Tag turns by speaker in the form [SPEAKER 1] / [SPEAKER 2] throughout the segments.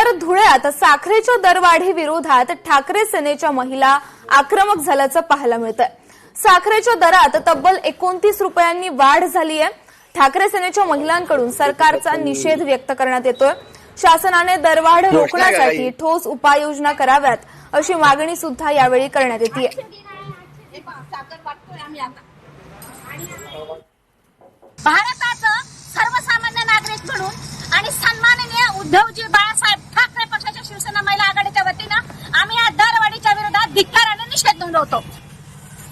[SPEAKER 1] तर धुळ्यात साखरेच्या दरवाढी विरोधात ठाकरे सेनेच्या महिला आक्रमक झाल्याचं पाहायला मिळतंय। साखरेच्या दरात तब्बल 29 रुपयांनी वाढ झाली आहे। ठाकरे सेनेच्या महिलांकडून सरकारचा निषेध व्यक्त करण्यात येतोय। शासनाने दरवाढ रोखण्यासाठी ठोस उपाययोजना कराव्यात अशी मागणी सुद्धा यावेळी करण्यात येते।
[SPEAKER 2] भारताचं सर्वसामान्य नागरिक म्हणून आणि सन्माननीय उद्धवजी बाळासाहेब ठाकरे पक्षाच्या शिवसेना महिला आघाडीच्या वतीनं आम्ही या दरवाढीच्या विरोधात धिक्काराने निषेध नोंदवतो।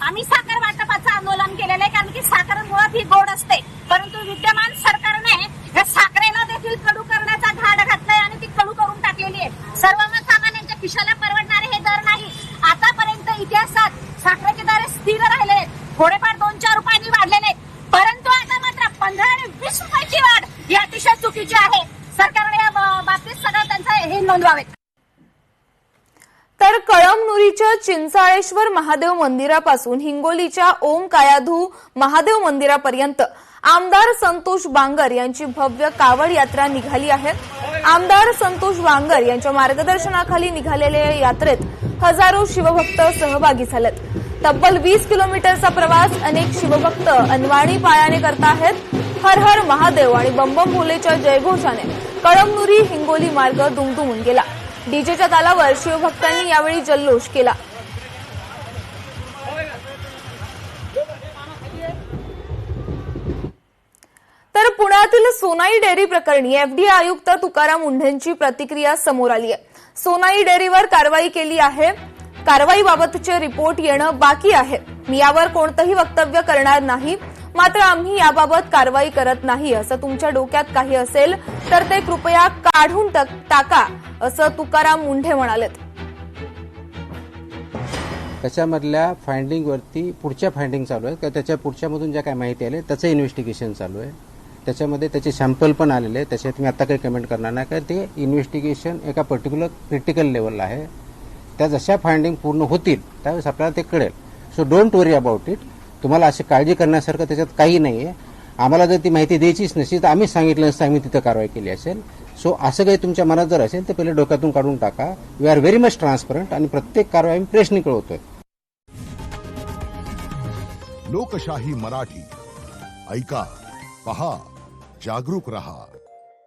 [SPEAKER 2] आम्ही साखर वाटपाचं आंदोलन केलेलं आहे, कारण की साखर मुळात ही गोड असते, परंतु विद्यमान सरकारने या साखरेला देखील कडू करण्याचा घाट घातलाय आणि ती कडू करून टाकलेली आहे। सर्वसामान्यांच्या खिशाला परवडणारे हे दर नाही। आतापर्यंत इतिहासात साखरेचे दर स्थिर राहिले आहेत, थोडेफार 2-4 रुपयांनी वाढलेले आहेत, परंतु आता मात्र 15 आणि 20 रुपयाची वाढ ही अतिशय चुकीची आहे। सरकारने या बाबतीत सगळं त्यांचं हे नोंदवावे।
[SPEAKER 1] तर कळमनुरीच्या चिंचाळेश्वर महादेव मंदिरापासून हिंगोलीच्या ओम कायाधू महादेव मंदिरापर्यंत आमदार संतोष बांगर यांची भव्य कावड यात्रा निघाली आहे। आमदार संतोष बांगर यांच्या मार्गदर्शनाखाली निघालेल्या या यात्रेत हजारो शिवभक्त सहभागी झालेत। तब्बल 20 किलोमीटरचा प्रवास अनेक शिवभक्त अनवाणी पायाने करताहेत। हर हर महादेव आणि बम बम भोलेच्या जयघोषाने कळमनुरी हिंगोली मार्ग दुमदुमून गेला। डीजेच्या तालावर शिवभक्तांनी यावेळी जल्लोष केला। तर पुण्यातील सोनाई डेअरी प्रकरणी एफडीए आयुक्त तुकाराम मुंढेंची प्रतिक्रिया समोर आली आहे। सोनाई डेअरीवर कारवाई केली आहे, कारवाईबाबतचे रिपोर्ट येणं बाकी आहे। मी यावर कोणतंही वक्तव्य करणार नाही, मात्र आम्ही याबाबत कारवाई करत नाही असं तुमच्या डोक्यात काही असेल तर ते कृपया काढून टाका असं तुकाराम मुंढे म्हणालेत।
[SPEAKER 3] त्याच्यामधल्या फाइंडिंगवरती पुढच्या फाइंडिंग चालू आहे, त्याच्या पुढच्यामधून ज्या काय माहिती आली त्याचं इन्व्हेस्टिगेशन चालू आहे। त्याच्यामध्ये त्याचे सॅम्पल पण आलेले आहे, त्याच्यात मी आता काही कमेंट करणार नाही, कारण ते इन्व्हेस्टिगेशन एका पर्टिक्युलर क्रिटिकल लेवलला आहे। त्या जशा फाइंडिंग पूर्ण होतील त्यावेळेस आपल्याला ते कळेल। So don't worry about it. तुम्हाला अशी काळजी करण्यासारखं त्याच्यात काही नाहीये। आम्हाला जर ती माहिती द्यायचीच नसेल तर आम्ही सांगितलं नसतं, आम्ही तिथं कारवाई केली असेल। सो असं काही तुमच्या मनात जर असेल तर पहिले डोक्यातून काढून टाका। We are very much transparent आणि प्रत्येक कारवाई आम्ही प्रेसनी कळवतोय।
[SPEAKER 4] लोकशाही मराठी ऐका, पहा, जागरूक रहा।